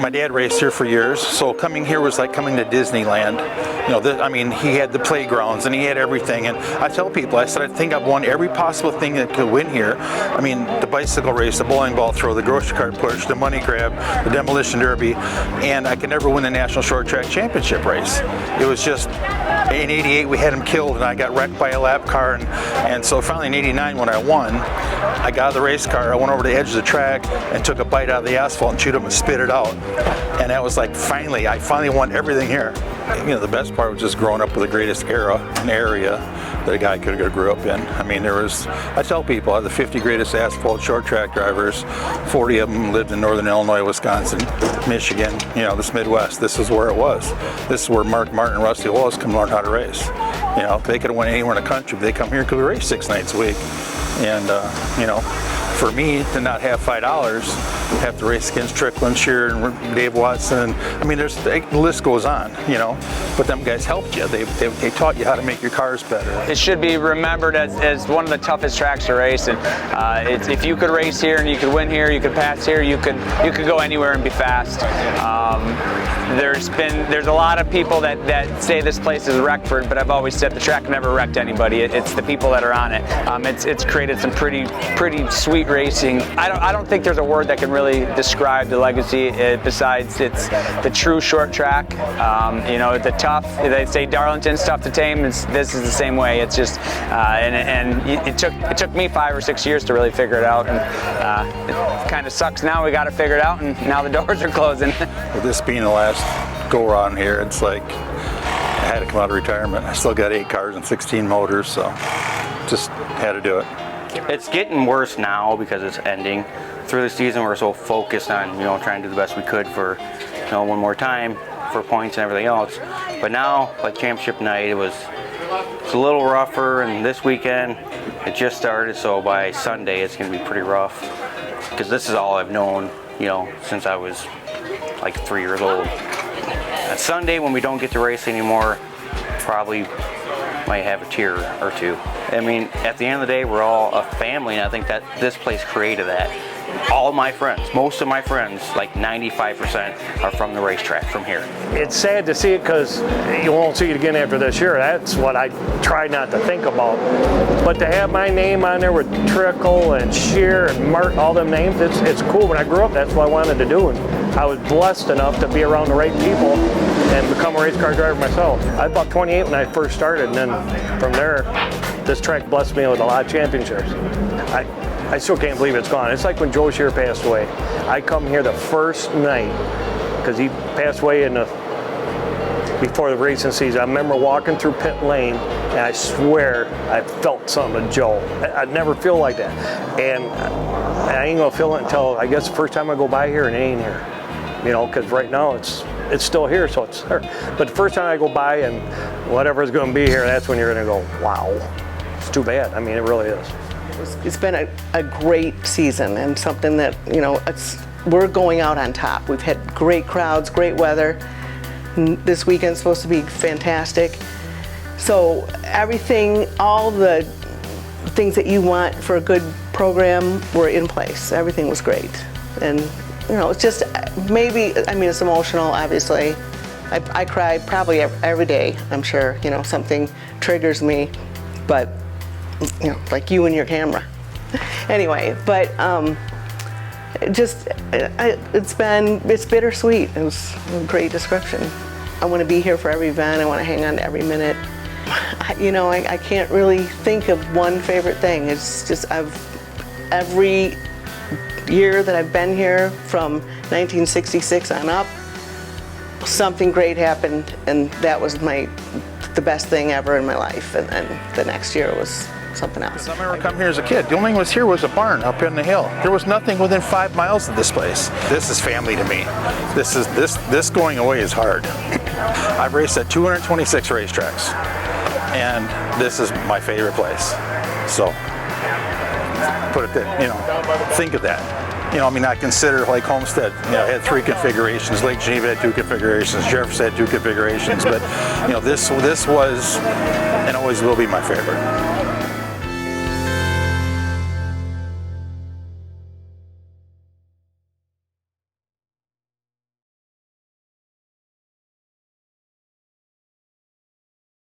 My dad raced here for years, so coming here was like coming to Disneyland. You know, I mean, he had the playgrounds and he had everything. And I tell people, I said, I think I've won every possible thing that could win here. I mean, the bicycle race, the bowling ball throw, the grocery cart push, the money grab, the demolition derby, and I could never win the National Short Track Championship race. It was just, in '88 we had him killed and I got wrecked by a lap car, and so finally in '89 when I won, I got out of the race car, I went over to the edge of the track and took a bite out of the asphalt and chewed up and spit it out. And that was like, I finally won everything here. You know, the best part was just growing up with the greatest era and area that a guy could have grew up in. I mean, I tell people, of the 50 greatest asphalt short track drivers, 40 of them lived in northern Illinois, Wisconsin, Michigan, you know, this Midwest. This is where it was. This is where Mark Martin and Rusty Wallace come learn how to race. You know, they could have went anywhere in the country, but they come here because we race 6 nights a week. And, you know, for me to not have $5, have to race against Strickland, Shearer, and Dave Watson. I mean, the list goes on, you know. But them guys helped you. They taught you how to make your cars better. It should be remembered as one of the toughest tracks to race. And if you could race here and you could win here, you could pass here, you could go anywhere and be fast. There's a lot of people that say this place is Rockford, but I've always said the track never wrecked anybody. It's the people that are on it. It's created some pretty sweet racing. I don't think there's a word that can really describe the legacy besides it's the true short track. You know, the tough. They say Darlington's tough to tame. This is the same way. It's just and it took me 5 or 6 years to really figure it out, and it kind of sucks now. We got to figure it out, and now the doors are closing. With this being the last go around here, it's like I had to come out of retirement. I still got 8 cars and 16 motors, so just had to do it. It's getting worse now because it's ending. Through the season, we're so focused on, you know, trying to do the best we could for, you know, one more time for points and everything else. But now, like championship night, it's a little rougher, and this weekend it just started, so by Sunday it's going to be pretty rough because this is all I've known, you know, since I was like 3 years old. On Sunday, when we don't get to race anymore, probably might have a tear or two. I mean, at the end of the day, we're all a family, and I think that this place created that. All my friends, most of my friends, like 95%, are from the racetrack, from here. It's sad to see it because you won't see it again after this year. That's what I try not to think about. But to have my name on there with Trickle and Shear and Mark, all them names, it's cool. When I grew up, that's what I wanted to do. And I was blessed enough to be around the right people and become a race car driver myself. I was about 28 when I first started, and then from there, this track blessed me with a lot of championships. I still can't believe it's gone. It's like when Joe Shear passed away. I come here the first night because he passed away before the racing season. I remember walking through pit lane, and I swear I felt something with Joe. I'd never feel like that. And I ain't gonna feel it until, I guess, the first time I go by here and it ain't here. You know, because right now it's still here, so it's there. But the first time I go by and whatever's gonna be here, that's when you're gonna go, wow. It's too bad. I mean, it really is. It's been a great season, and something that, you know, we're going out on top. We've had great crowds, great weather. This weekend's supposed to be fantastic. So everything, all the things that you want for a good program were in place. Everything was great. And, you know, it's just maybe, I mean, it's emotional, obviously. I cry probably every day, I'm sure. You know, something triggers me, but, you know, like you and your camera. Anyway, but it's bittersweet. It was a great description. I want to be here for every event. I want to hang on to every minute. You know, I can't really think of one favorite thing. It's just every year that I've been here from 1966 on up, something great happened, and that was the best thing ever in my life. And then the next year was something else. I remember coming here as a kid. The only thing was here was a barn up in the hill. There was nothing within 5 miles of this place. This is family to me. This going away is hard. I've raced at 226 racetracks, and this is my favorite place. So put it there, you know, think of that. You know, I mean, I consider like Homestead, you know, had 3 configurations, Lake Geneva had 2 configurations, Jefferson had 2 configurations, but, you know, this was and always will be my favorite.